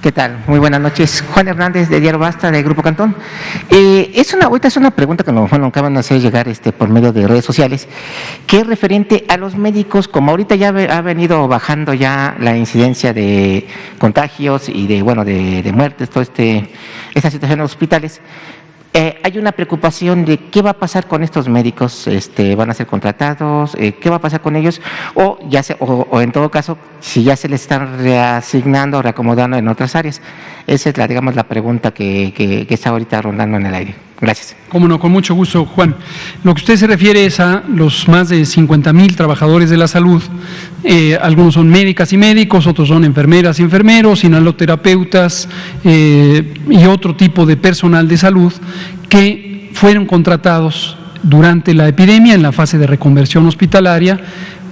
¿Qué tal? Muy buenas noches. Juan Hernández, de Diario Basta, de Grupo Cantón. Ahorita es una pregunta que nos acaban de hacer llegar por medio de redes sociales, que es referente a los médicos. Como ahorita ya ha venido bajando ya la incidencia de contagios y de muertes, esta situación en los hospitales, hay una preocupación de qué va a pasar con estos médicos, van a ser contratados, qué va a pasar con ellos, o en todo caso, si ya se les están reasignando o reacomodando en otras áreas. Esa es la pregunta que está ahorita rondando en el aire. Gracias. Cómo no, con mucho gusto, Juan. Lo que usted se refiere es a los más de 50,000 trabajadores de la salud. Algunos son médicas y médicos, otros son enfermeras y enfermeros, inhaloterapeutas y otro tipo de personal de salud que fueron contratados durante la epidemia en la fase de reconversión hospitalaria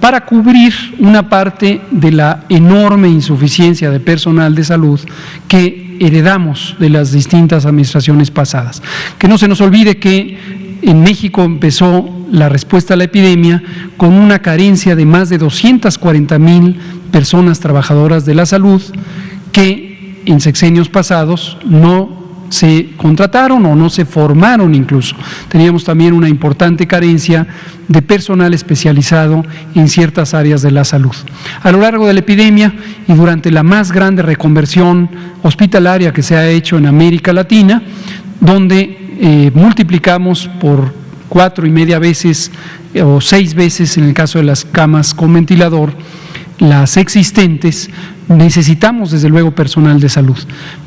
para cubrir una parte de la enorme insuficiencia de personal de salud que heredamos de las distintas administraciones pasadas. Que no se nos olvide que en México empezó la respuesta a la epidemia con una carencia de más de 240,000 personas trabajadoras de la salud que en sexenios pasados no se contrataron o no se formaron incluso. Teníamos también una importante carencia de personal especializado en ciertas áreas de la salud. A lo largo de la epidemia y durante la más grande reconversión hospitalaria que se ha hecho en América Latina, donde multiplicamos por 4,5 veces o 6 veces en el caso de las camas con ventilador, las existentes, necesitamos desde luego personal de salud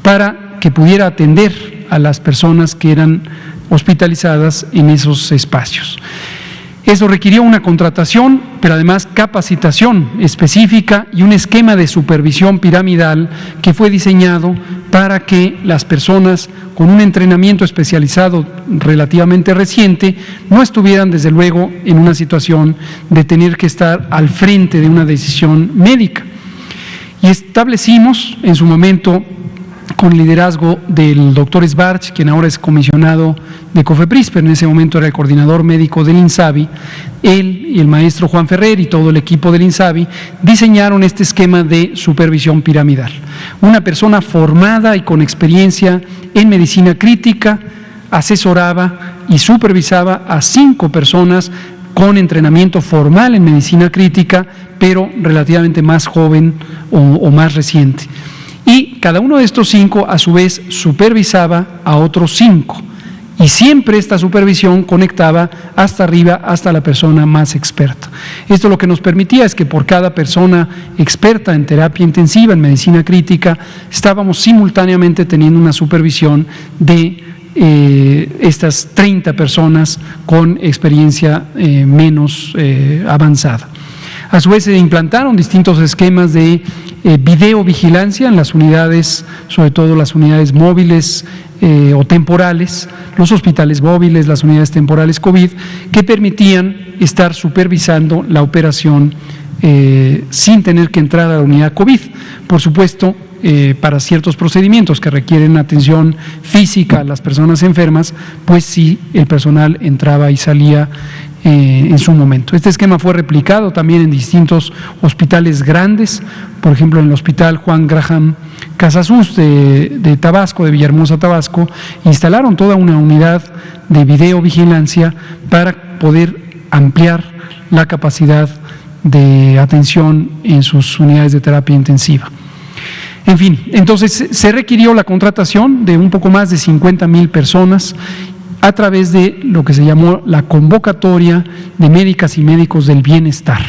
para que pudiera atender a las personas que eran hospitalizadas en esos espacios. Eso requirió una contratación, pero además capacitación específica y un esquema de supervisión piramidal que fue diseñado para que las personas con un entrenamiento especializado relativamente reciente no estuvieran desde luego en una situación de tener que estar al frente de una decisión médica. Y establecimos en su momento, con liderazgo del doctor Sbarch, quien ahora es comisionado de COFEPRIS, pero en ese momento era el coordinador médico del INSABI, él y el maestro Juan Ferrer y todo el equipo del INSABI diseñaron este esquema de supervisión piramidal. Una persona formada y con experiencia en medicina crítica asesoraba y supervisaba a 5 personas con entrenamiento formal en medicina crítica, pero relativamente más joven o más reciente. Y cada uno de estos 5 a su vez supervisaba a otros 5 y siempre esta supervisión conectaba hasta arriba, hasta la persona más experta. Esto lo que nos permitía es que por cada persona experta en terapia intensiva, en medicina crítica, estábamos simultáneamente teniendo una supervisión de estas 30 personas con experiencia menos avanzada. A su vez se implantaron distintos esquemas de videovigilancia en las unidades, sobre todo las unidades móviles o temporales, los hospitales móviles, las unidades temporales COVID, que permitían estar supervisando la operación sin tener que entrar a la unidad COVID. Por supuesto, para ciertos procedimientos que requieren atención física a las personas enfermas, pues sí, el personal entraba y salía en su momento. Este esquema fue replicado también en distintos hospitales grandes, por ejemplo en el Hospital Juan Graham Casasus de Tabasco, de Villahermosa, Tabasco, instalaron toda una unidad de videovigilancia para poder ampliar la capacidad de atención en sus unidades de terapia intensiva. En fin, entonces se requirió la contratación de un poco más de 50,000 personas a través de lo que se llamó la convocatoria de médicas y médicos del bienestar.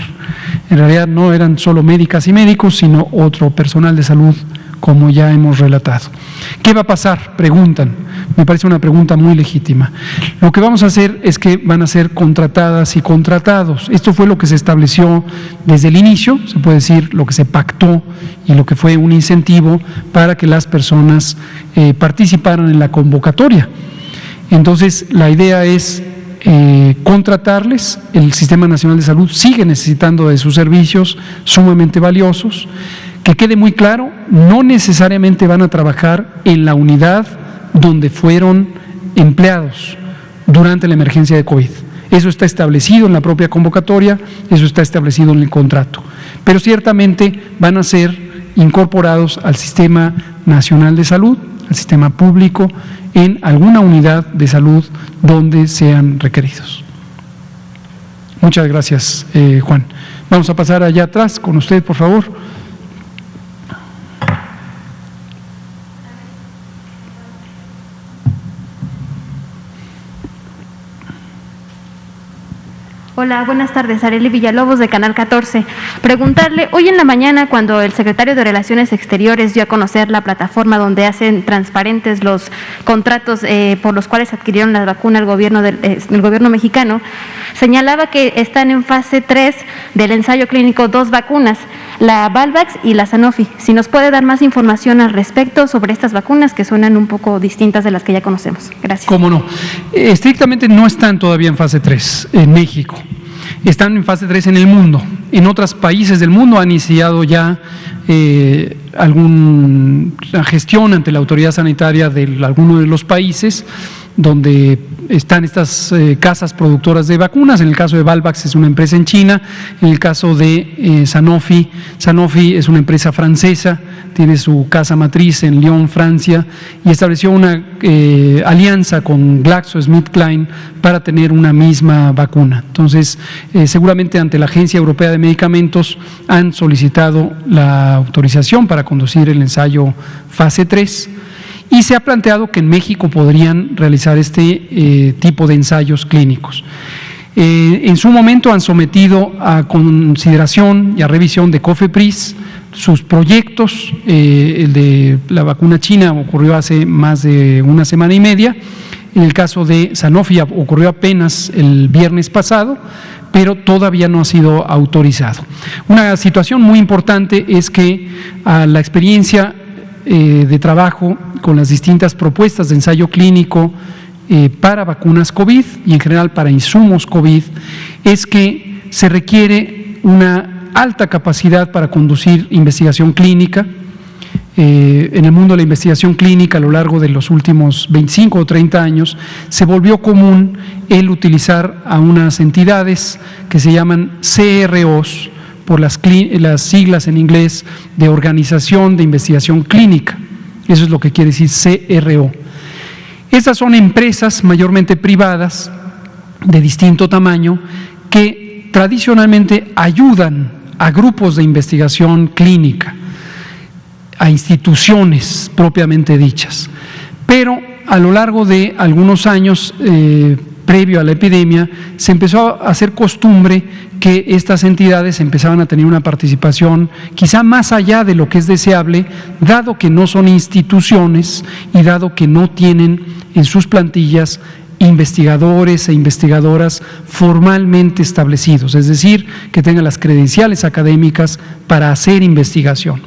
En realidad no eran solo médicas y médicos, sino otro personal de salud, como ya hemos relatado. ¿Qué va a pasar? Preguntan. Me parece una pregunta muy legítima. Lo que vamos a hacer es que van a ser contratadas y contratados. Esto fue lo que se estableció desde el inicio, se puede decir lo que se pactó y lo que fue un incentivo para que las personas participaran en la convocatoria. Entonces, la idea es contratarles. El Sistema Nacional de Salud sigue necesitando de sus servicios sumamente valiosos. Que quede muy claro, no necesariamente van a trabajar en la unidad donde fueron empleados durante la emergencia de COVID. Eso está establecido en la propia convocatoria, eso está establecido en el contrato. Pero ciertamente van a ser incorporados al Sistema Nacional de Salud, al sistema público, en alguna unidad de salud donde sean requeridos. Muchas gracias, Juan. Vamos a pasar allá atrás con usted, por favor. Hola, buenas tardes. Arely Villalobos, de Canal 14. Preguntarle, hoy en la mañana, cuando el secretario de Relaciones Exteriores dio a conocer la plataforma donde hacen transparentes los contratos por los cuales adquirieron la vacuna el gobierno mexicano, señalaba que están en fase 3 del ensayo clínico 2 vacunas, la Valvax y la Sanofi. Si nos puede dar más información al respecto sobre estas vacunas que suenan un poco distintas de las que ya conocemos. Gracias. Cómo no. Estrictamente no están todavía en fase 3 en México. Están en fase 3 en el mundo. En otros países del mundo han iniciado ya alguna gestión ante la autoridad sanitaria de alguno de los países donde están estas casas productoras de vacunas. En el caso de Valvax es una empresa en China, en el caso de Sanofi es una empresa francesa, tiene su casa matriz en Lyon, Francia, y estableció una alianza con GlaxoSmithKline para tener una misma vacuna. Entonces, seguramente ante la Agencia Europea de Medicamentos han solicitado la autorización para conducir el ensayo fase 3. Y se ha planteado que en México podrían realizar este tipo de ensayos clínicos. En su momento han sometido a consideración y a revisión de COFEPRIS sus proyectos. El de la vacuna china ocurrió hace más de una semana y media. En el caso de Sanofi ocurrió apenas el viernes pasado, pero todavía no ha sido autorizado. Una situación muy importante es que a la experiencia de trabajo con las distintas propuestas de ensayo clínico para vacunas COVID y en general para insumos COVID, es que se requiere una alta capacidad para conducir investigación clínica. En el mundo de la investigación clínica, a lo largo de los últimos 25 o 30 años, se volvió común el utilizar a unas entidades que se llaman CROs, por las siglas en inglés de Organización de Investigación Clínica. Eso es lo que quiere decir CRO. Estas son empresas mayormente privadas de distinto tamaño que tradicionalmente ayudan a grupos de investigación clínica, a instituciones propiamente dichas. Pero a lo largo de algunos años, previo a la epidemia, se empezó a hacer costumbre que estas entidades empezaban a tener una participación quizá más allá de lo que es deseable, dado que no son instituciones y dado que no tienen en sus plantillas investigadores e investigadoras formalmente establecidos, es decir, que tengan las credenciales académicas para hacer investigación.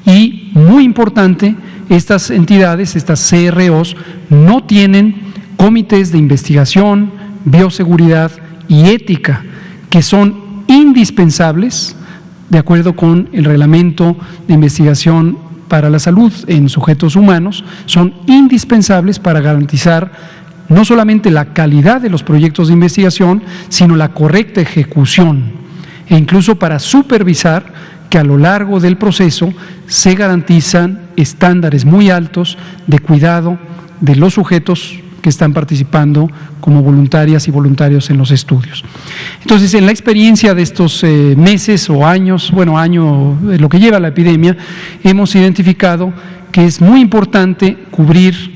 Y, muy importante, estas entidades, estas CROs, no tienen comités de investigación, bioseguridad y ética, que son indispensables, de acuerdo con el reglamento de investigación para la salud en sujetos humanos, son indispensables para garantizar no solamente la calidad de los proyectos de investigación, sino la correcta ejecución, e incluso para supervisar que a lo largo del proceso se garantizan estándares muy altos de cuidado de los sujetos que están participando como voluntarias y voluntarios en los estudios. Entonces, en la experiencia de estos meses o años, año de lo que lleva la epidemia, hemos identificado que es muy importante cubrir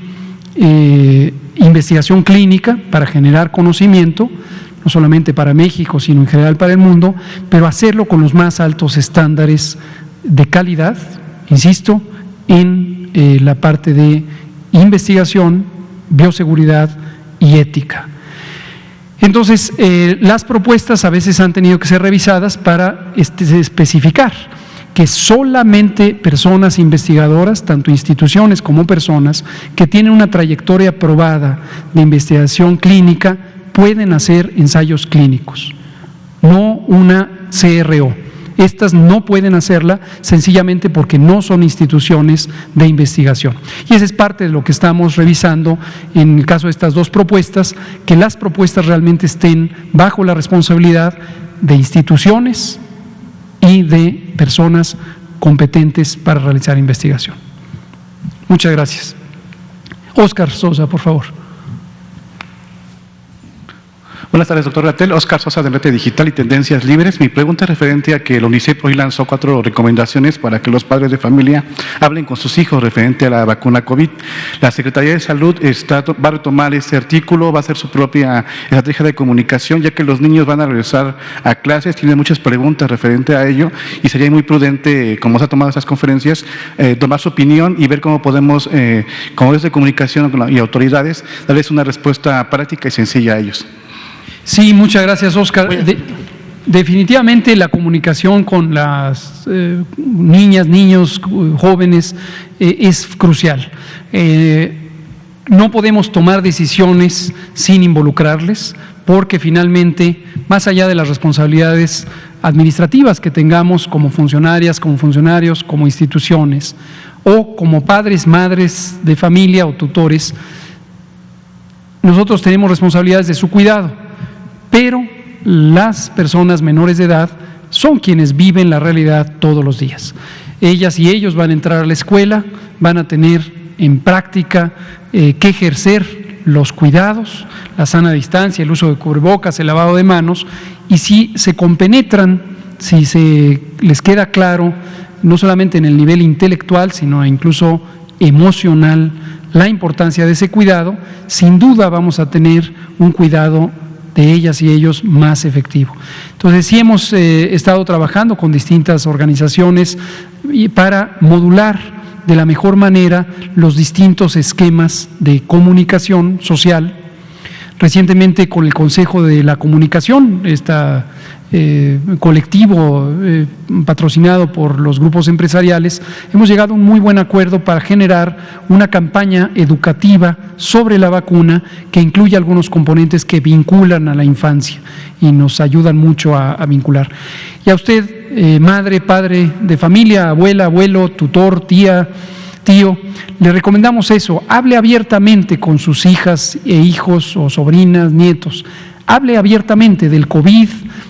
investigación clínica para generar conocimiento, no solamente para México, sino en general para el mundo, pero hacerlo con los más altos estándares de calidad, insisto, en la parte de investigación, bioseguridad y ética. Entonces, las propuestas a veces han tenido que ser revisadas para especificar que solamente personas investigadoras, tanto instituciones como personas, que tienen una trayectoria probada de investigación clínica, pueden hacer ensayos clínicos, no una CRO. Estas no pueden hacerla sencillamente porque no son instituciones de investigación. Y esa es parte de lo que estamos revisando en el caso de estas dos propuestas, que las propuestas realmente estén bajo la responsabilidad de instituciones y de personas competentes para realizar investigación. Muchas gracias. Óscar Sosa, por favor. Buenas tardes, doctor Gatell. Óscar Sosa, de Red Digital y Tendencias Libres. Mi pregunta es referente a que el UNICEF hoy lanzó 4 recomendaciones para que los padres de familia hablen con sus hijos referente a la vacuna COVID. La Secretaría de Salud va a retomar este artículo, va a hacer su propia estrategia de comunicación, ya que los niños van a regresar a clases, tienen muchas preguntas referente a ello y sería muy prudente, como se ha tomado estas conferencias, tomar su opinión y ver cómo podemos, como medios de comunicación y autoridades, darles una respuesta práctica y sencilla a ellos. Sí, muchas gracias, Óscar. Definitivamente la comunicación con las niñas, niños, jóvenes es crucial. No podemos tomar decisiones sin involucrarles, porque finalmente, más allá de las responsabilidades administrativas que tengamos como funcionarias, como funcionarios, como instituciones, o como padres, madres de familia o tutores, nosotros tenemos responsabilidades de su cuidado. Pero las personas menores de edad son quienes viven la realidad todos los días. Ellas y ellos van a entrar a la escuela, van a tener en práctica que ejercer los cuidados, la sana distancia, el uso de cubrebocas, el lavado de manos, y si se compenetran, si se les queda claro, no solamente en el nivel intelectual, sino incluso emocional, la importancia de ese cuidado, sin duda vamos a tener un cuidado de ellas y ellos más efectivo. Entonces, sí hemos estado trabajando con distintas organizaciones para modular de la mejor manera los distintos esquemas de comunicación social. Recientemente, con el Consejo de la Comunicación, colectivo patrocinado por los grupos empresariales, hemos llegado a un muy buen acuerdo para generar una campaña educativa sobre la vacuna que incluye algunos componentes que vinculan a la infancia y nos ayudan mucho a vincular. Y a usted, madre, padre de familia, abuela, abuelo, tutor, tía, tío, le recomendamos eso: hable abiertamente con sus hijas e hijos o sobrinas, nietos. Hable abiertamente del COVID,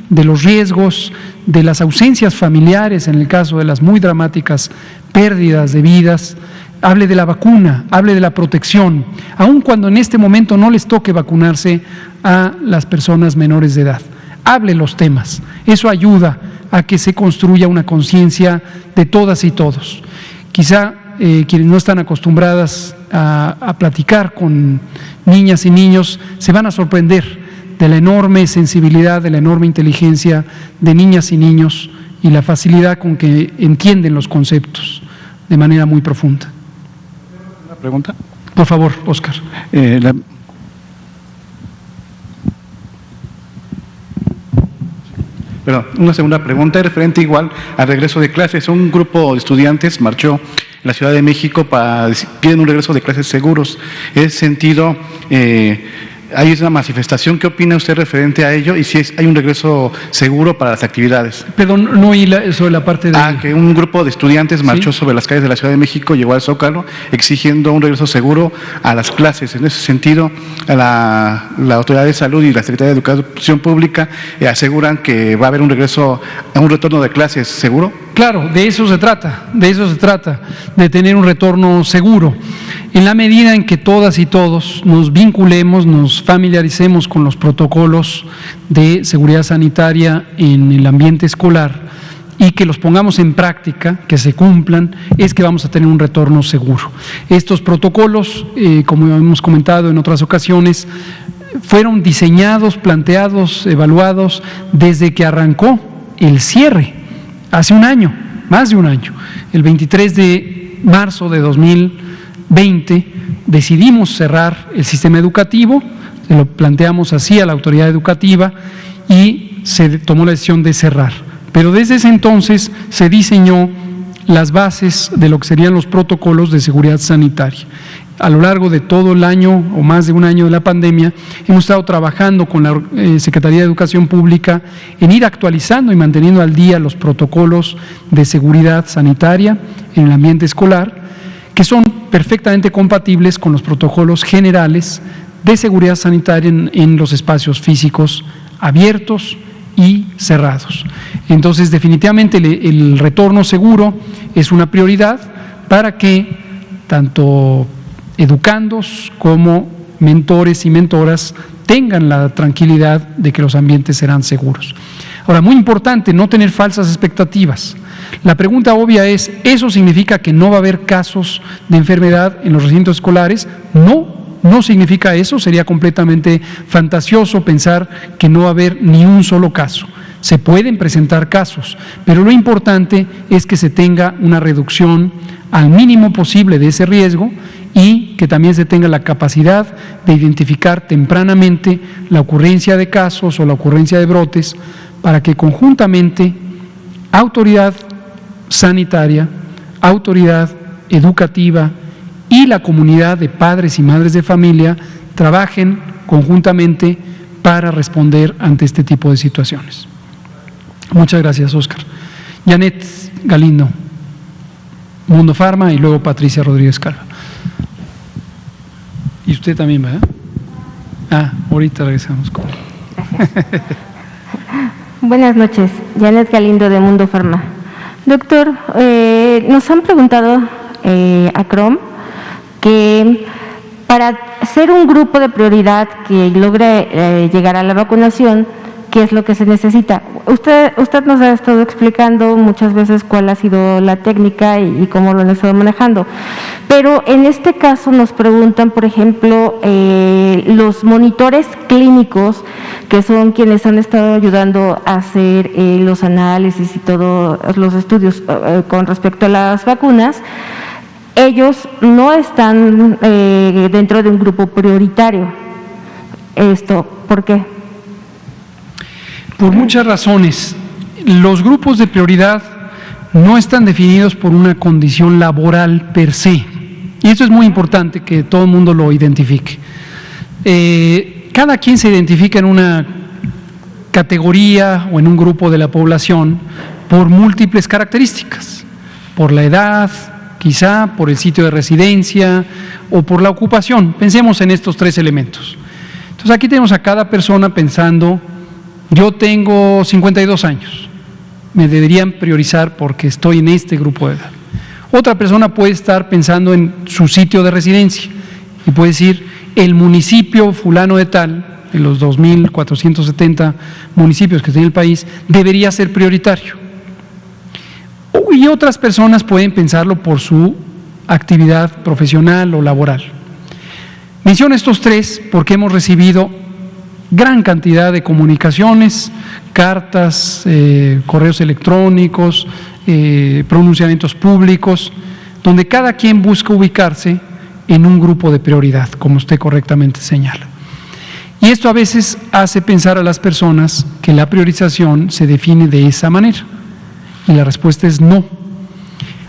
de los riesgos, de las ausencias familiares en el caso de las muy dramáticas pérdidas de vidas. Hable de la vacuna, hable de la protección, aun cuando en este momento no les toque vacunarse a las personas menores de edad. Hable los temas, eso ayuda a que se construya una conciencia de todas y todos. Quizá quienes no están acostumbradas a platicar con niñas y niños se van a sorprender de la enorme sensibilidad, de la enorme inteligencia de niñas y niños y la facilidad con que entienden los conceptos de manera muy profunda. ¿Una pregunta? Por favor, Óscar. Una segunda pregunta referente igual al regreso de clases. Un grupo de estudiantes marchó en la Ciudad de México piden un regreso de clases seguros. En ese sentido, hay una manifestación. ¿Qué opina usted referente a ello y si hay un regreso seguro para las actividades? Perdón, no oí sobre la parte de… que un grupo de estudiantes marchó sobre las calles de la Ciudad de México, llegó al Zócalo exigiendo un regreso seguro a las clases. En ese sentido, la Autoridad de Salud y la Secretaría de Educación Pública aseguran que va a haber un retorno de clases seguro. Claro, de eso se trata, de tener un retorno seguro. En la medida en que todas y todos nos vinculemos, nos familiaricemos con los protocolos de seguridad sanitaria en el ambiente escolar y que los pongamos en práctica, que se cumplan, es que vamos a tener un retorno seguro. Estos protocolos, como hemos comentado en otras ocasiones, fueron diseñados, planteados, evaluados desde que arrancó el cierre, hace un año, más de un año. El 23 de marzo de 2020 decidimos cerrar el sistema educativo, se lo planteamos así a la autoridad educativa y se tomó la decisión de cerrar. Pero desde ese entonces se diseñó las bases de lo que serían los protocolos de seguridad sanitaria. A lo largo de todo el año o más de un año de la pandemia, hemos estado trabajando con la Secretaría de Educación Pública en ir actualizando y manteniendo al día los protocolos de seguridad sanitaria en el ambiente escolar, que son perfectamente compatibles con los protocolos generales de seguridad sanitaria en los espacios físicos abiertos y cerrados. Entonces, definitivamente el retorno seguro es una prioridad para que tanto educandos como mentores y mentoras tengan la tranquilidad de que los ambientes serán seguros. Ahora, muy importante, no tener falsas expectativas. La pregunta obvia es, ¿eso significa que no va a haber casos de enfermedad en los recintos escolares? No significa eso, sería completamente fantasioso pensar que no va a haber ni un solo caso. Se pueden presentar casos, pero lo importante es que se tenga una reducción al mínimo posible de ese riesgo y que también se tenga la capacidad de identificar tempranamente la ocurrencia de casos o la ocurrencia de brotes para que conjuntamente autoridad sanitaria, autoridad educativa y la comunidad de padres y madres de familia trabajen conjuntamente para responder ante este tipo de situaciones. Muchas gracias, Óscar. Janet Galindo, Mundo Farma, y luego Patricia Rodríguez Calva. Y usted también, ¿verdad? Ahorita regresamos con... Buenas noches, Janet Galindo de Mundo Farma. Doctor, nos han preguntado a CROM que para ser un grupo de prioridad que logre llegar a la vacunación, ¿qué es lo que se necesita? Usted nos ha estado explicando muchas veces cuál ha sido la técnica y cómo lo han estado manejando, pero en este caso nos preguntan, por ejemplo, los monitores clínicos, que son quienes han estado ayudando a hacer los análisis y todos los estudios con respecto a las vacunas. Ellos no están dentro de un grupo prioritario. ¿Por qué? Por muchas razones. Los grupos de prioridad no están definidos por una condición laboral per se. Y esto es muy importante que todo el mundo lo identifique. Cada quien se identifica en una categoría o en un grupo de la población por múltiples características, por la edad, quizá por el sitio de residencia o por la ocupación. Pensemos en estos tres elementos. Entonces aquí tenemos a cada persona pensando, yo tengo 52 años, me deberían priorizar porque estoy en este grupo de edad. Otra persona puede estar pensando en su sitio de residencia y puede decir, el municipio fulano de tal, de los 2.470 municipios que tiene el país, debería ser prioritario. Y otras personas pueden pensarlo por su actividad profesional o laboral. Menciono estos tres porque hemos recibido gran cantidad de comunicaciones, cartas, correos electrónicos, pronunciamientos públicos, donde cada quien busca ubicarse en un grupo de prioridad, como usted correctamente señala. Y esto a veces hace pensar a las personas que la priorización se define de esa manera. Y la respuesta es no.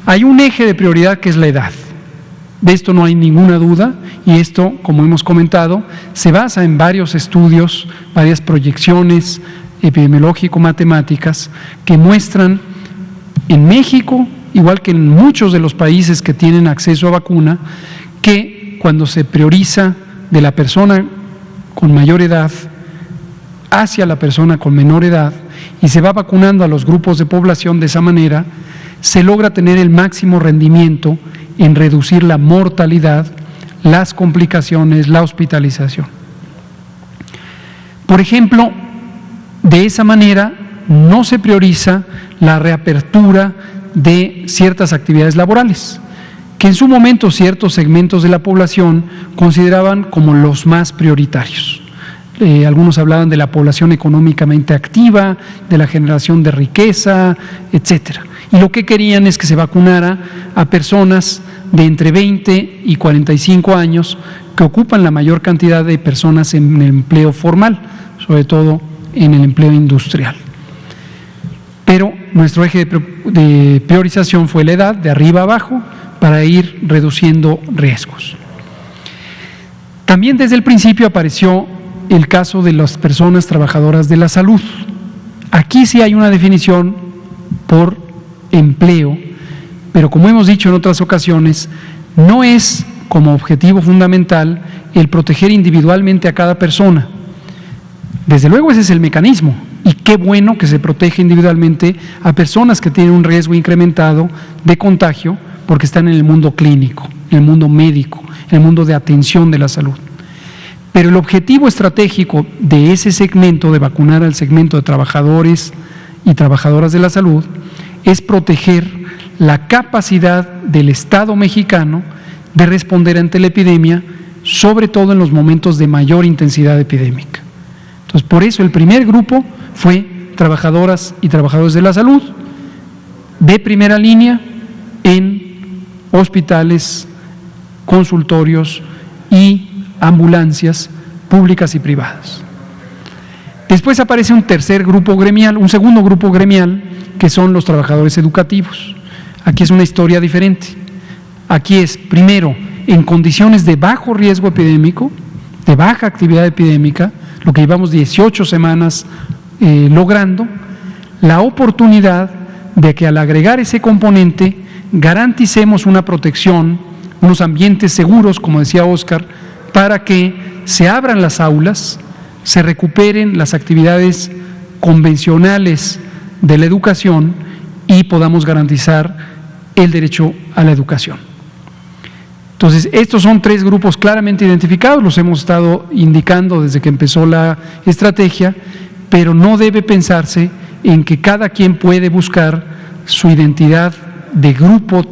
Hay un eje de prioridad que es la edad. De esto no hay ninguna duda y esto, como hemos comentado, se basa en varios estudios, varias proyecciones epidemiológico-matemáticas que muestran en México, igual que en muchos de los países que tienen acceso a vacuna, que cuando se prioriza de la persona con mayor edad hacia la persona con menor edad y se va vacunando a los grupos de población de esa manera, se logra tener el máximo rendimiento en reducir la mortalidad, las complicaciones, la hospitalización. Por ejemplo, de esa manera no se prioriza la reapertura de ciertas actividades laborales, que en su momento ciertos segmentos de la población consideraban como los más prioritarios. Algunos hablaban de la población económicamente activa, de la generación de riqueza, etcétera. Y lo que querían es que se vacunara a personas de entre 20 y 45 años que ocupan la mayor cantidad de personas en el empleo formal, sobre todo en el empleo industrial. Pero nuestro eje de priorización fue la edad, de arriba a abajo, para ir reduciendo riesgos. También desde el principio apareció el caso de las personas trabajadoras de la salud. Aquí sí hay una definición por empleo, pero como hemos dicho en otras ocasiones, no es como objetivo fundamental el proteger individualmente a cada persona. Desde luego ese es el mecanismo, y qué bueno que se protege individualmente a personas que tienen un riesgo incrementado de contagio porque están en el mundo clínico, en el mundo médico, en el mundo de atención de la salud. Pero el objetivo estratégico de ese segmento, de vacunar al segmento de trabajadores y trabajadoras de la salud, es proteger la capacidad del Estado mexicano de responder ante la epidemia, sobre todo en los momentos de mayor intensidad epidémica. Entonces, por eso el primer grupo fue trabajadoras y trabajadores de la salud, de primera línea en hospitales, consultorios y ambulancias públicas y privadas. Después aparece un tercer grupo gremial, un segundo grupo gremial, que son los trabajadores educativos. Aquí es una historia diferente. Aquí es, primero, en condiciones de bajo riesgo epidémico, de baja actividad epidémica, lo que llevamos 18 semanas logrando, la oportunidad de que al agregar ese componente garanticemos una protección, unos ambientes seguros, como decía Óscar, para que se abran las aulas, se recuperen las actividades convencionales de la educación y podamos garantizar el derecho a la educación. Entonces, estos son tres grupos claramente identificados, los hemos estado indicando desde que empezó la estrategia, pero no debe pensarse en que cada quien puede buscar su identidad de grupo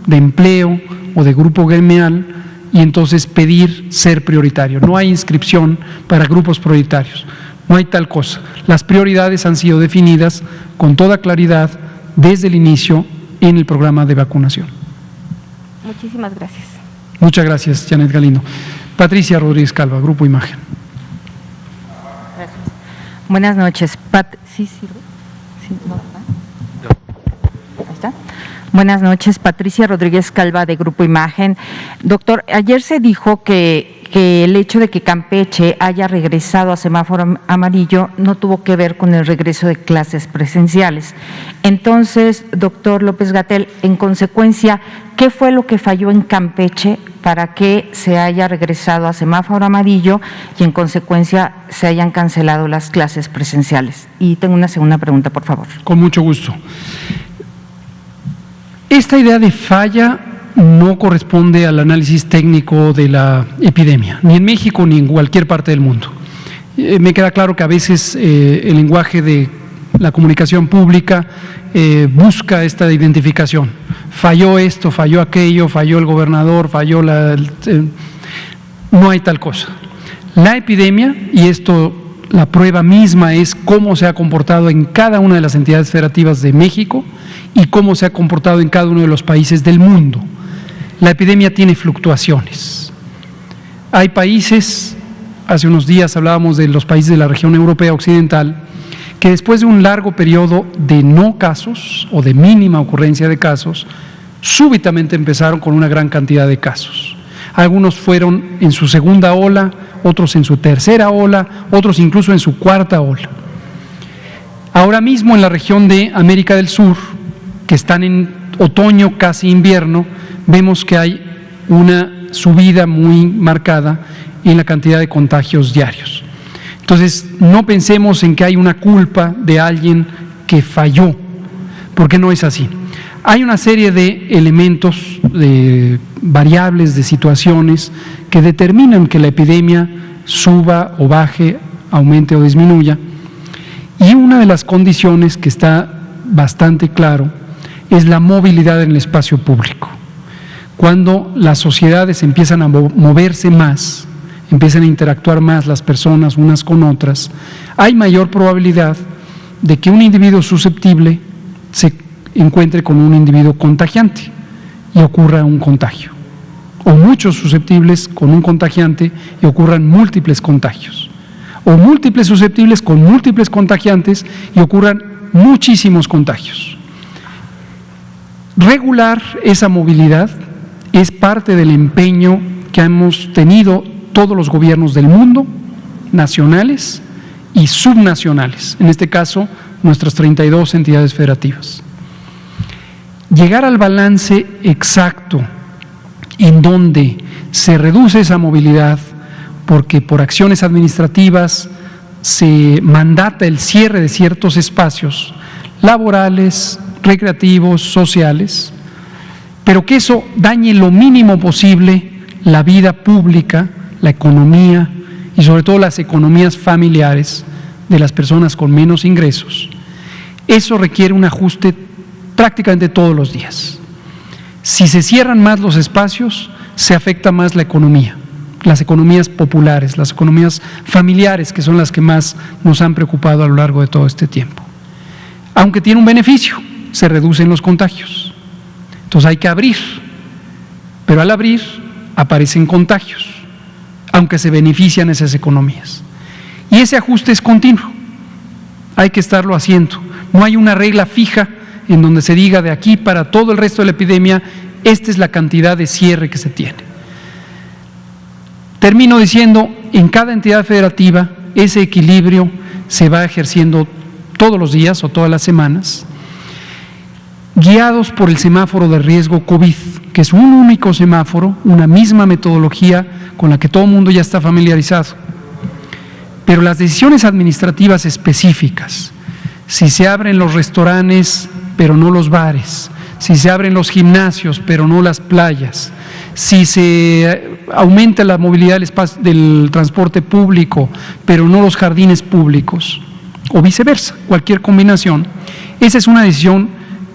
de empleo o de grupo gremial y entonces pedir ser prioritario. No hay inscripción para grupos prioritarios, no hay tal cosa. Las prioridades han sido definidas con toda claridad desde el inicio en el programa de vacunación. Muchísimas gracias. Muchas gracias, Janet Galindo. Patricia Rodríguez Calva, Grupo Imagen. Gracias. Buenas noches. ¿Sí sirve? ¿Sí? ¿No? Ahí está. Buenas noches, Patricia Rodríguez Calva, de Grupo Imagen. Doctor, ayer se dijo que el hecho de que Campeche haya regresado a semáforo amarillo no tuvo que ver con el regreso de clases presenciales. Entonces, doctor López-Gatell, en consecuencia, ¿qué fue lo que falló en Campeche para que se haya regresado a semáforo amarillo y en consecuencia se hayan cancelado las clases presenciales? Y tengo una segunda pregunta, por favor. Con mucho gusto. Esta idea de falla no corresponde al análisis técnico de la epidemia, ni en México ni en cualquier parte del mundo. Me queda claro que a veces el lenguaje de la comunicación pública busca esta identificación. Falló esto, falló aquello, falló el gobernador, falló no hay tal cosa. La epidemia, y esto la prueba misma es cómo se ha comportado en cada una de las entidades federativas de México y cómo se ha comportado en cada uno de los países del mundo. La epidemia tiene fluctuaciones. Hay países, hace unos días hablábamos de los países de la región europea occidental, que después de un largo periodo de no casos o de mínima ocurrencia de casos, súbitamente empezaron con una gran cantidad de casos. Algunos fueron en su segunda ola, otros en su tercera ola, otros incluso en su cuarta ola. Ahora mismo en la región de América del Sur, que están en otoño, casi invierno, vemos que hay una subida muy marcada en la cantidad de contagios diarios. Entonces, no pensemos en que hay una culpa de alguien que falló, porque no es así. Hay una serie de elementos, de variables, de situaciones que determinan que la epidemia suba o baje, aumente o disminuya, y una de las condiciones que está bastante claro es la movilidad en el espacio público. Cuando las sociedades empiezan a moverse más, empiezan a interactuar más las personas unas con otras, hay mayor probabilidad de que un individuo susceptible se encuentre con un individuo contagiante y ocurra un contagio, o muchos susceptibles con un contagiante y ocurran múltiples contagios, o múltiples susceptibles con múltiples contagiantes y ocurran muchísimos contagios. Regular esa movilidad es parte del empeño que hemos tenido todos los gobiernos del mundo, nacionales y subnacionales, en este caso nuestras 32 entidades federativas. Llegar al balance exacto en donde se reduce esa movilidad porque por acciones administrativas se mandata el cierre de ciertos espacios laborales, recreativos, sociales, pero que eso dañe lo mínimo posible la vida pública, la economía y sobre todo las economías familiares de las personas con menos ingresos. Eso requiere un ajuste prácticamente todos los días. Si se cierran más los espacios, se afecta más la economía, las economías populares, las economías familiares, que son las que más nos han preocupado a lo largo de todo este tiempo. Aunque tiene un beneficio, se reducen los contagios. Entonces hay que abrir, pero al abrir aparecen contagios, aunque se benefician esas economías. Y ese ajuste es continuo, hay que estarlo haciendo. No hay una regla fija en donde se diga de aquí para todo el resto de la epidemia, esta es la cantidad de cierre que se tiene. Termino diciendo, en cada entidad federativa ese equilibrio se va ejerciendo todos los días o todas las semanas, guiados por el semáforo de riesgo COVID, que es un único semáforo, una misma metodología con la que todo el mundo ya está familiarizado. Pero las decisiones administrativas específicas, si se abren los restaurantes pero no los bares, si se abren los gimnasios pero no las playas, si se aumenta la movilidad del transporte público pero no los jardines públicos, o viceversa, cualquier combinación, esa es una decisión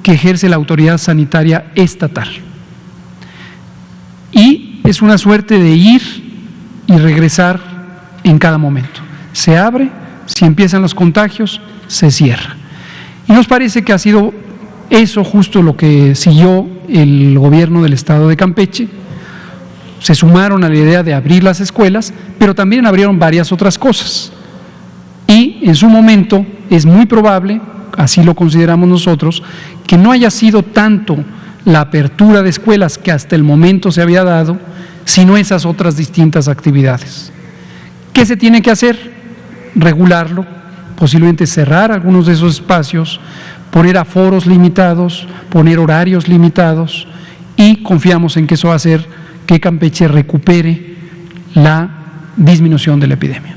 que ejerce la autoridad sanitaria estatal. Y es una suerte de ir y regresar en cada momento. Se abre, si empiezan los contagios, se cierra. Y nos parece que ha sido eso justo lo que siguió el gobierno del estado de Campeche. Se sumaron a la idea de abrir las escuelas, pero también abrieron varias otras cosas. Y en su momento es muy probable, así lo consideramos nosotros, que no haya sido tanto la apertura de escuelas que hasta el momento se había dado, sino esas otras distintas actividades. ¿Qué se tiene que hacer? Regularlo, posiblemente cerrar algunos de esos espacios, poner aforos limitados, poner horarios limitados, y confiamos en que eso va a hacer que Campeche recupere la disminución de la epidemia.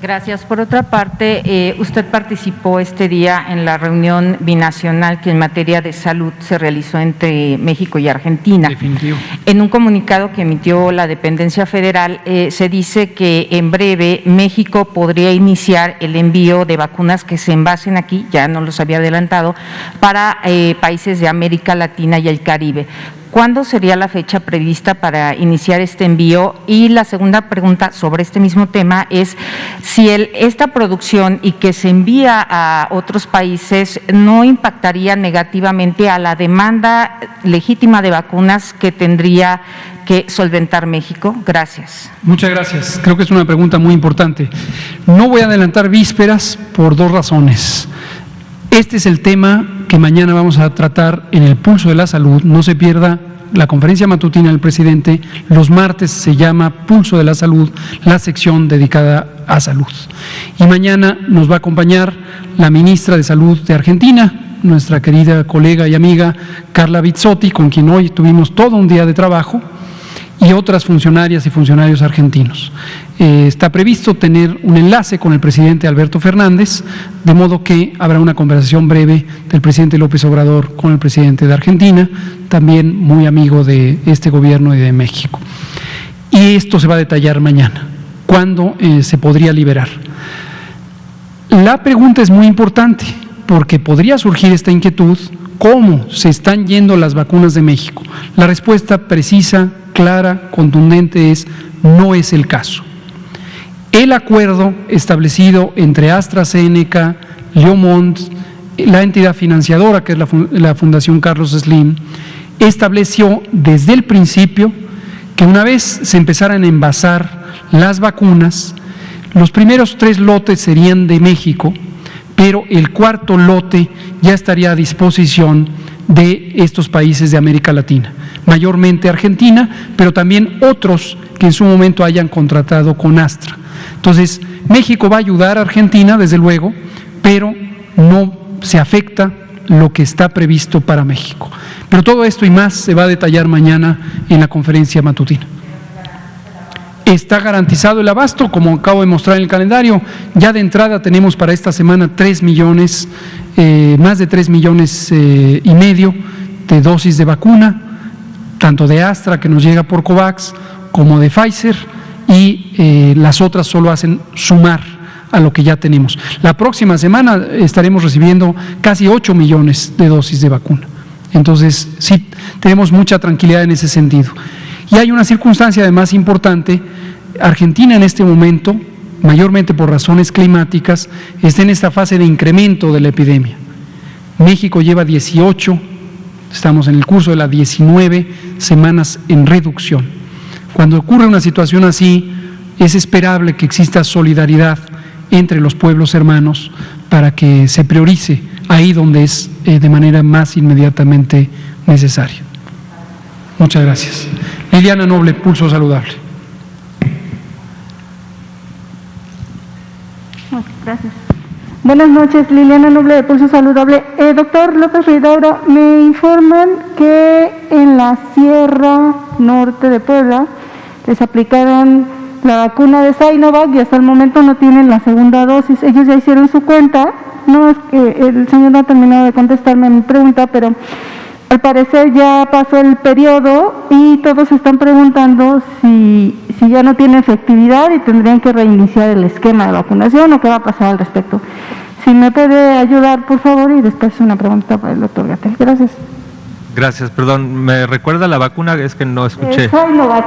Gracias. Por otra parte, usted participó este día en la reunión binacional que en materia de salud se realizó entre México y Argentina. Definitivo. En un comunicado que emitió la dependencia federal, se dice que en breve México podría iniciar el envío de vacunas que se envasen aquí, ya no los había adelantado, para países de América Latina y el Caribe. ¿Cuándo sería la fecha prevista para iniciar este envío? Y la segunda pregunta sobre este mismo tema es si esta producción y que se envía a otros países no impactaría negativamente a la demanda legítima de vacunas que tendría que solventar México. Gracias. Muchas gracias. Creo que es una pregunta muy importante. No voy a adelantar vísperas por dos razones. Este es el tema que mañana vamos a tratar en el Pulso de la Salud. No se pierda la conferencia matutina del presidente. Los martes se llama Pulso de la Salud, la sección dedicada a salud. Y mañana nos va a acompañar la ministra de Salud de Argentina, nuestra querida colega y amiga Carla Bizzotti, con quien hoy tuvimos todo un día de trabajo, y otras funcionarias y funcionarios argentinos. Está previsto tener un enlace con el presidente Alberto Fernández, de modo que habrá una conversación breve del presidente López Obrador con el presidente de Argentina, también muy amigo de este gobierno y de México. Y esto se va a detallar mañana, cuándo se podría liberar. La pregunta es muy importante, porque podría surgir esta inquietud: ¿cómo se están yendo las vacunas de México? La respuesta precisa, clara, contundente es: no es el caso. El acuerdo establecido entre AstraZeneca, Leomont, la entidad financiadora que es la Fundación Carlos Slim, estableció desde el principio que una vez se empezaran a envasar las vacunas, los primeros 3 lotes serían de México, pero el cuarto lote ya estaría a disposición de estos países de América Latina, mayormente Argentina, pero también otros que en su momento hayan contratado con Astra. Entonces, México va a ayudar a Argentina, desde luego, pero no se afecta lo que está previsto para México. Pero todo esto y más se va a detallar mañana en la conferencia matutina. Está garantizado el abasto, como acabo de mostrar en el calendario. Ya de entrada tenemos para esta semana 3 millones, más de 3 millones y medio de dosis de vacuna, tanto de Astra, que nos llega por COVAX, como de Pfizer, y las otras solo hacen sumar a lo que ya tenemos. La próxima semana estaremos recibiendo casi 8 millones de dosis de vacuna. Entonces, sí, tenemos mucha tranquilidad en ese sentido. Y hay una circunstancia además importante. Argentina en este momento, mayormente por razones climáticas, está en esta fase de incremento de la epidemia. México lleva 18, estamos en el curso de las 19 semanas en reducción. Cuando ocurre una situación así, es esperable que exista solidaridad entre los pueblos hermanos para que se priorice ahí donde es de manera más inmediatamente necesaria. Muchas gracias. Liliana Noble, Pulso Saludable. Gracias. Buenas noches, Liliana Noble de Pulso Saludable. Doctor López Ridaura, me informan que en la Sierra Norte de Puebla les aplicaron la vacuna de Sinovac y hasta el momento no tienen la segunda dosis. Ellos ya hicieron su cuenta. No, es que el señor no ha terminado de contestarme mi pregunta, pero al parecer ya pasó el periodo y todos están preguntando si ya no tiene efectividad y tendrían que reiniciar el esquema de vacunación o qué va a pasar al respecto. Si me puede ayudar, por favor, y después una pregunta para el doctor Gatell. Gracias. Gracias, perdón, ¿me recuerda la vacuna? Es que no escuché. Sinovac.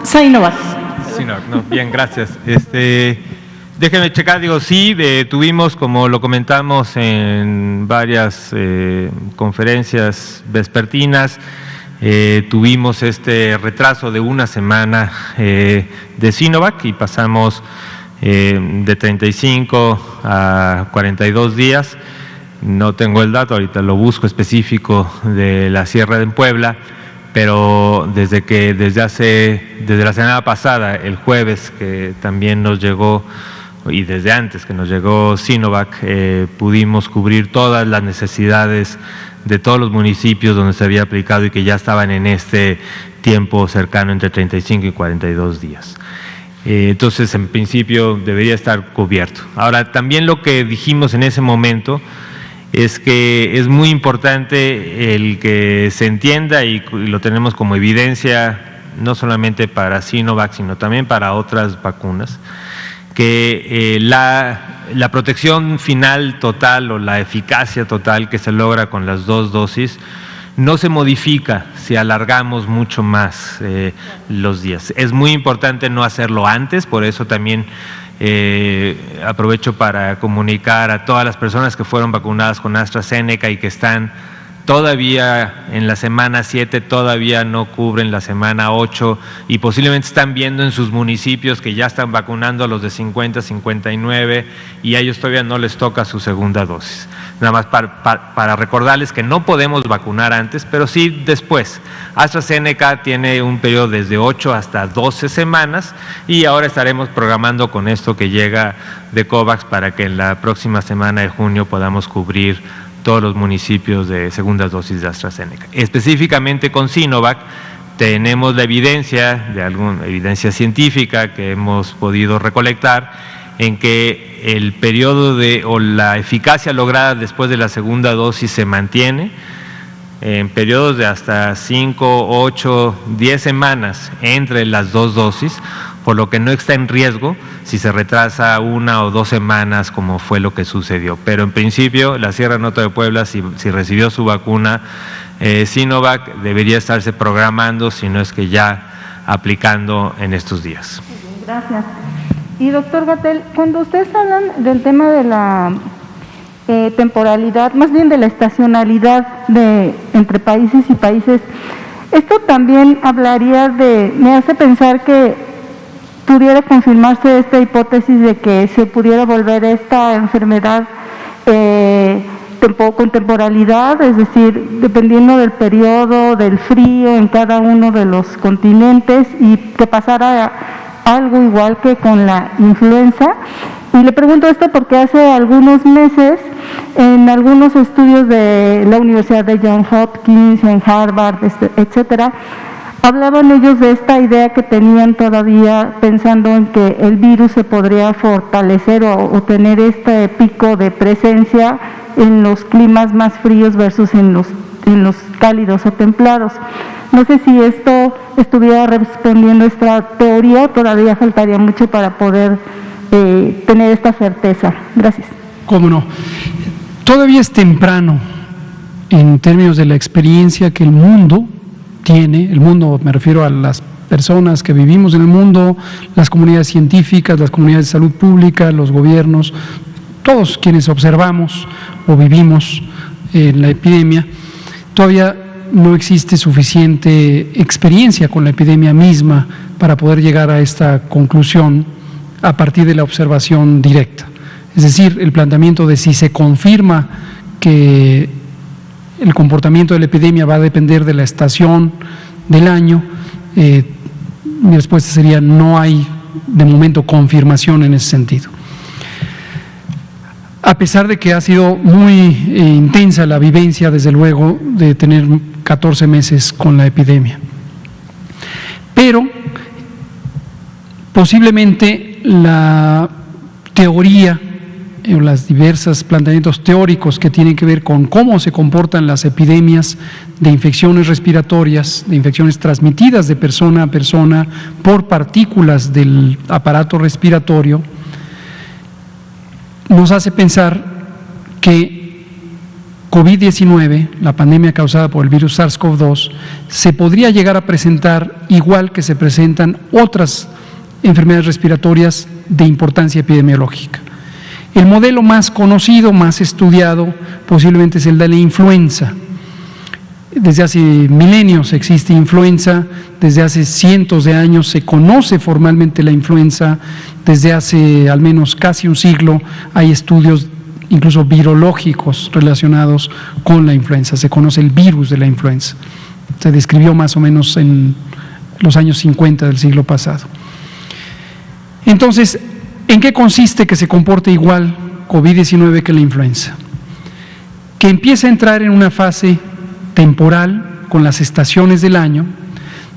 Sinovac, no, bien, gracias. Déjenme checar, sí, tuvimos, como lo comentamos en varias conferencias vespertinas, tuvimos este retraso de una semana de Sinovac y pasamos de 35 a 42 días. No tengo el dato, ahorita lo busco específico de la Sierra de Puebla, pero desde la semana pasada, el jueves, que también nos llegó, y desde antes que nos llegó Sinovac, pudimos cubrir todas las necesidades de todos los municipios donde se había aplicado y que ya estaban en este tiempo cercano entre 35 y 42 días. Entonces, en principio, debería estar cubierto. Ahora, también lo que dijimos en ese momento es que es muy importante el que se entienda, y lo tenemos como evidencia, no solamente para Sinovac, sino también para otras vacunas, que la protección final total o la eficacia total que se logra con las dos dosis no se modifica si alargamos mucho más los días. Es muy importante no hacerlo antes, por eso también aprovecho para comunicar a todas las personas que fueron vacunadas con AstraZeneca y que están todavía en la semana 7, todavía no cubren la semana 8 y posiblemente están viendo en sus municipios que ya están vacunando a los de 50, 59 y a ellos todavía no les toca su segunda dosis. Nada más para recordarles que no podemos vacunar antes, pero sí después. AstraZeneca tiene un periodo desde 8 hasta 12 semanas y ahora estaremos programando con esto que llega de COVAX para que en la próxima semana de junio podamos cubrir todos los municipios de segundas dosis de AstraZeneca. Específicamente con Sinovac tenemos la evidencia, alguna evidencia científica que hemos podido recolectar, en que el periodo o la eficacia lograda después de la segunda dosis se mantiene en periodos de hasta 5, 8, 10 semanas entre las dos dosis, por lo que no está en riesgo si se retrasa 1 o 2 semanas como fue lo que sucedió. Pero en principio la Sierra Norte de Puebla, si recibió su vacuna Sinovac, debería estarse programando, si no es que ya aplicando en estos días. Gracias. Y doctor Gatell, cuando ustedes hablan del tema de la temporalidad, más bien de la estacionalidad entre países y países, esto también hablaría me hace pensar que pudiera confirmarse esta hipótesis de que se pudiera volver esta enfermedad con temporalidad, es decir, dependiendo del periodo, del frío en cada uno de los continentes, y que pasara algo igual que con la influenza. Y le pregunto esto porque hace algunos meses, en algunos estudios de la Universidad de Johns Hopkins, en Harvard, etcétera, hablaban ellos de esta idea que tenían todavía pensando en que el virus se podría fortalecer o tener este pico de presencia en los climas más fríos versus en los cálidos o templados. No sé si esto estuviera respondiendo a esta teoría o todavía faltaría mucho para poder tener esta certeza. Gracias. ¿Cómo no? Todavía es temprano en términos de la experiencia que el mundo tiene. El mundo, me refiero a las personas que vivimos en el mundo, las comunidades científicas, las comunidades de salud pública, los gobiernos, todos quienes observamos o vivimos en la epidemia. Todavía no existe suficiente experiencia con la epidemia misma para poder llegar a esta conclusión a partir de la observación directa. Es decir, el planteamiento de si se confirma que el comportamiento de la epidemia va a depender de la estación del año, mi respuesta sería no hay de momento confirmación en ese sentido. A pesar de que ha sido muy intensa la vivencia, desde luego, de tener 14 meses con la epidemia. Pero posiblemente la teoría o los diversos planteamientos teóricos que tienen que ver con cómo se comportan las epidemias de infecciones respiratorias, de infecciones transmitidas de persona a persona por partículas del aparato respiratorio, nos hace pensar que COVID-19, la pandemia causada por el virus SARS-CoV-2, se podría llegar a presentar igual que se presentan otras enfermedades respiratorias de importancia epidemiológica. El modelo más conocido, más estudiado, posiblemente es el de la influenza. Desde hace milenios existe influenza, desde hace cientos de años se conoce formalmente la influenza, desde hace al menos casi un siglo hay estudios incluso virológicos relacionados con la influenza, se conoce el virus de la influenza, se describió más o menos en los años 50 del siglo pasado. Entonces, ¿en qué consiste que se comporte igual COVID-19 que la influenza? Que empieza a entrar en una fase temporal con las estaciones del año,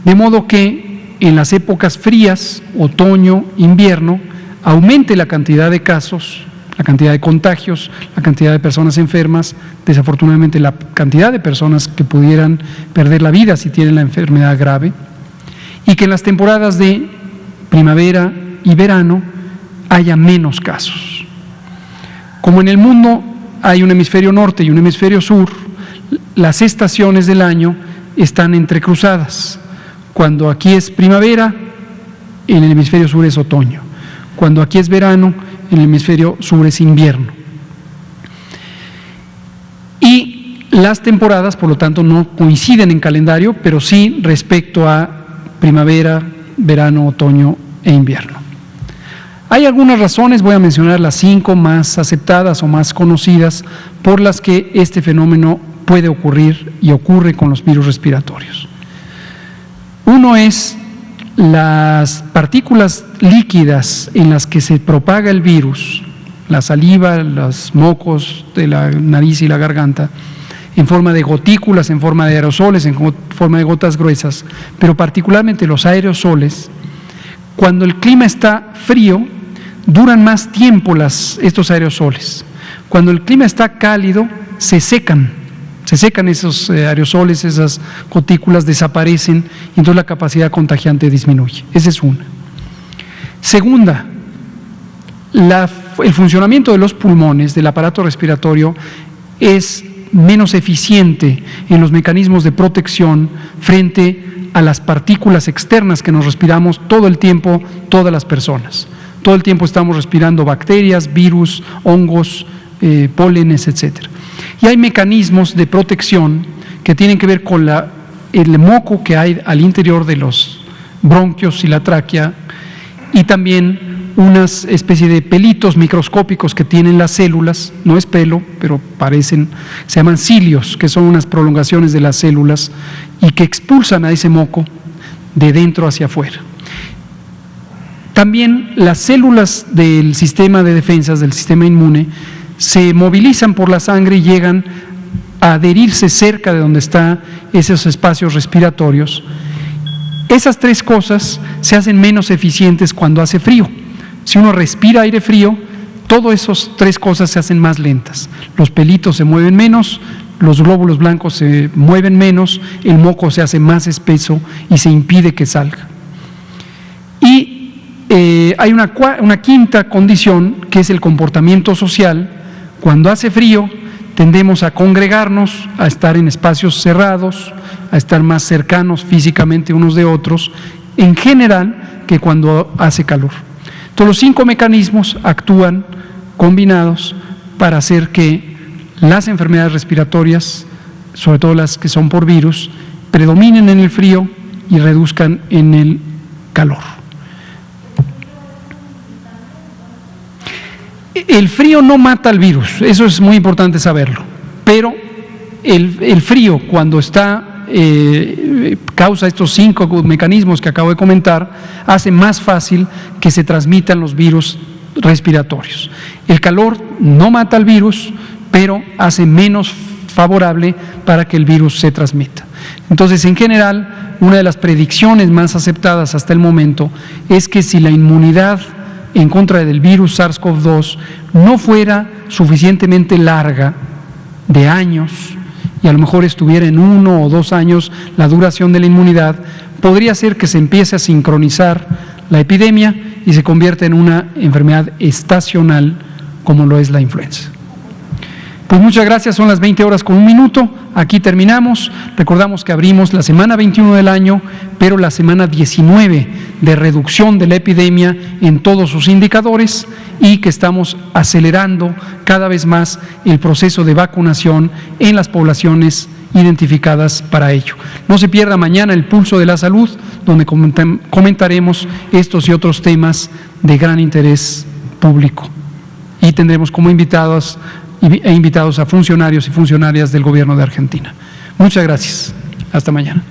de modo que en las épocas frías, otoño, invierno, aumente la cantidad de casos, la cantidad de contagios, la cantidad de personas enfermas, desafortunadamente la cantidad de personas que pudieran perder la vida si tienen la enfermedad grave, y que en las temporadas de primavera y verano haya menos casos. Como en el mundo hay un hemisferio norte y un hemisferio sur, las estaciones del año están entrecruzadas. Cuando aquí es primavera, en el hemisferio sur es otoño. Cuando aquí es verano, en el hemisferio sur es invierno. Y las temporadas, por lo tanto, no coinciden en calendario, pero sí respecto a primavera, verano, otoño e invierno. Hay algunas razones, voy a mencionar las 5 más aceptadas o más conocidas por las que este fenómeno puede ocurrir y ocurre con los virus respiratorios. Uno es las partículas líquidas en las que se propaga el virus, la saliva, los mocos de la nariz y la garganta, en forma de gotículas, en forma de aerosoles, en forma de gotas gruesas, pero particularmente los aerosoles. Cuando el clima está frío, duran más tiempo estos aerosoles. Cuando el clima está cálido, se secan esos aerosoles, esas gotículas desaparecen y entonces la capacidad contagiante disminuye. Esa es una. Segunda, el funcionamiento de los pulmones, del aparato respiratorio, es menos eficiente en los mecanismos de protección frente a las partículas externas que nos respiramos todo el tiempo, todas las personas. Todo el tiempo estamos respirando bacterias, virus, hongos, pólenes, etc. Y hay mecanismos de protección que tienen que ver con el moco que hay al interior de los bronquios y la tráquea, y también unas especie de pelitos microscópicos que tienen las células, no es pelo, pero se llaman cilios, que son unas prolongaciones de las células y que expulsan a ese moco de dentro hacia afuera. También las células del sistema de defensas, del sistema inmune, se movilizan por la sangre y llegan a adherirse cerca de donde están esos espacios respiratorios Esas tres cosas se hacen menos eficientes cuando hace frío. Si uno respira aire frío, todas esas tres cosas se hacen más lentas. Los pelitos se mueven menos, los glóbulos blancos se mueven menos, el moco se hace más espeso y se impide que salga. Y hay una quinta condición, que es el comportamiento social. Cuando hace frío, tendemos a congregarnos, a estar en espacios cerrados, a estar más cercanos físicamente unos de otros, en general, que cuando hace calor. Entonces, los 5 mecanismos actúan combinados para hacer que las enfermedades respiratorias, sobre todo las que son por virus, predominen en el frío y reduzcan en el calor. El frío no mata al virus, eso es muy importante saberlo, pero el frío, cuando causa estos 5 mecanismos que acabo de comentar, hace más fácil que se transmitan los virus respiratorios. El calor no mata al virus, pero hace menos favorable para que el virus se transmita. Entonces, en general, una de las predicciones más aceptadas hasta el momento es que si la inmunidad en contra del virus SARS-CoV-2 no fuera suficientemente larga, de años, y a lo mejor estuviera en 1 o 2 años la duración de la inmunidad, podría ser que se empiece a sincronizar la epidemia y se convierta en una enfermedad estacional como lo es la influenza. Pues muchas gracias, son las 20:01. Aquí terminamos. Recordamos que abrimos la semana 21 del año, pero la semana 19 de reducción de la epidemia en todos sus indicadores, y que estamos acelerando cada vez más el proceso de vacunación en las poblaciones identificadas para ello. No se pierda mañana el Pulso de la Salud, donde comentaremos estos y otros temas de gran interés público. Y tendremos como invitados a funcionarios y funcionarias del Gobierno de Argentina. Muchas gracias. Hasta mañana.